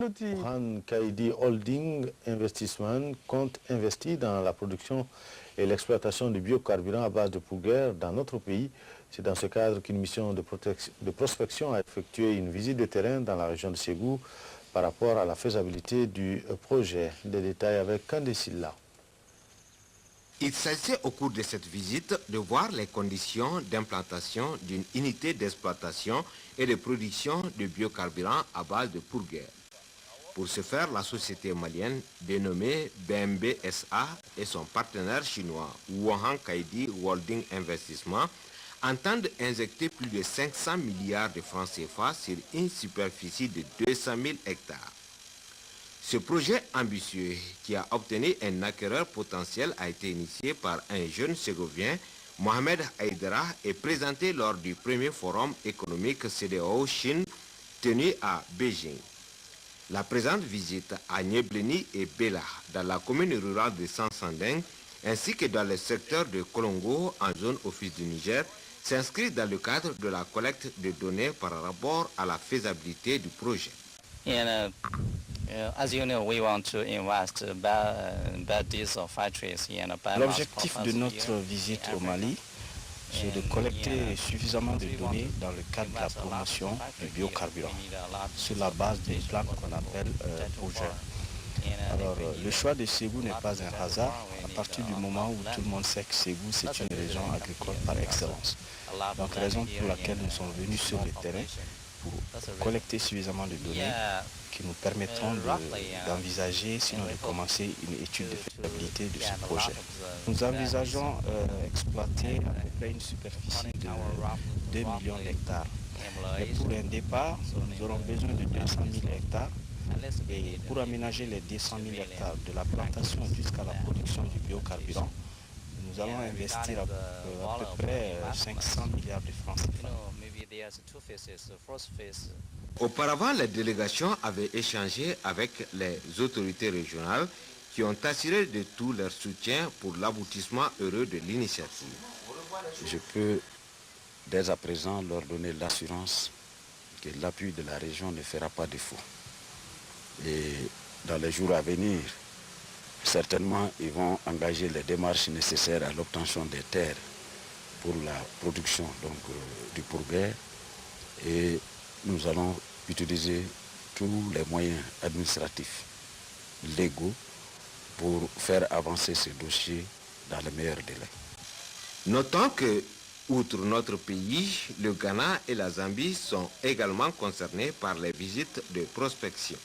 Han Kaidi Holding Investment compte investir dans la production et l'exploitation de biocarburants à base de pourguère dans notre pays. C'est dans ce cadre qu'une mission de prospection a effectué une visite de terrain dans la région de Ségou par rapport à la faisabilité du projet. Des détails avec Kandesilla. Il s'agissait au cours de cette visite de voir les conditions d'implantation d'une unité d'exploitation et de production de biocarburants à base de pourguère. Pour ce faire, la société malienne dénommée BMB SA et son partenaire chinois Wuhan Kaidi Holding Investment entendent injecter plus de 500 milliards de francs CFA sur une superficie de 200 000 hectares. Ce projet ambitieux qui a obtenu un acquéreur potentiel a été initié par un jeune ségovien, Mohamed Haïdara, et présenté lors du premier forum économique CEDEAO-Chine tenu à Beijing. La présente visite à Nyebleni et Bela, dans la commune rurale de Sansandeng, ainsi que dans le secteur de Kolongo, en zone office du Niger, s'inscrit dans le cadre de la collecte de données par rapport à la faisabilité du projet. L'objectif de notre visite au Mali, c'est de collecter suffisamment de données dans le cadre de la promotion du biocarburant, sur la base d'une plante qu'on appelle projet. Alors, le choix de Ségou n'est pas un hasard, à partir du moment où tout le monde sait que Ségou, c'est une région agricole par excellence. Donc, raison pour laquelle nous sommes venus sur le terrain pour collecter suffisamment de données qui nous permettront d'envisager, sinon de commencer une étude de faisabilité de ce projet. Nous envisageons exploiter à peu près une superficie de 2 millions d'hectares. Mais pour un départ, nous aurons besoin de 200 000 hectares. Et pour aménager les 200 000 hectares de la plantation jusqu'à la production du biocarburant, nous allons investir à peu près 500 milliards de francs CFA. Auparavant, les délégations avaient échangé avec les autorités régionales qui ont assuré de tout leur soutien pour l'aboutissement heureux de l'initiative. Je peux dès à présent leur donner l'assurance que l'appui de la région ne fera pas défaut. Et dans les jours à venir, certainement, ils vont engager les démarches nécessaires à l'obtention des terres pour la production du pourguère. Et nous allons utiliser tous les moyens administratifs, légaux, pour faire avancer ce dossier dans les meilleurs délais. Notons que, outre notre pays, le Ghana et la Zambie sont également concernés par les visites de prospection.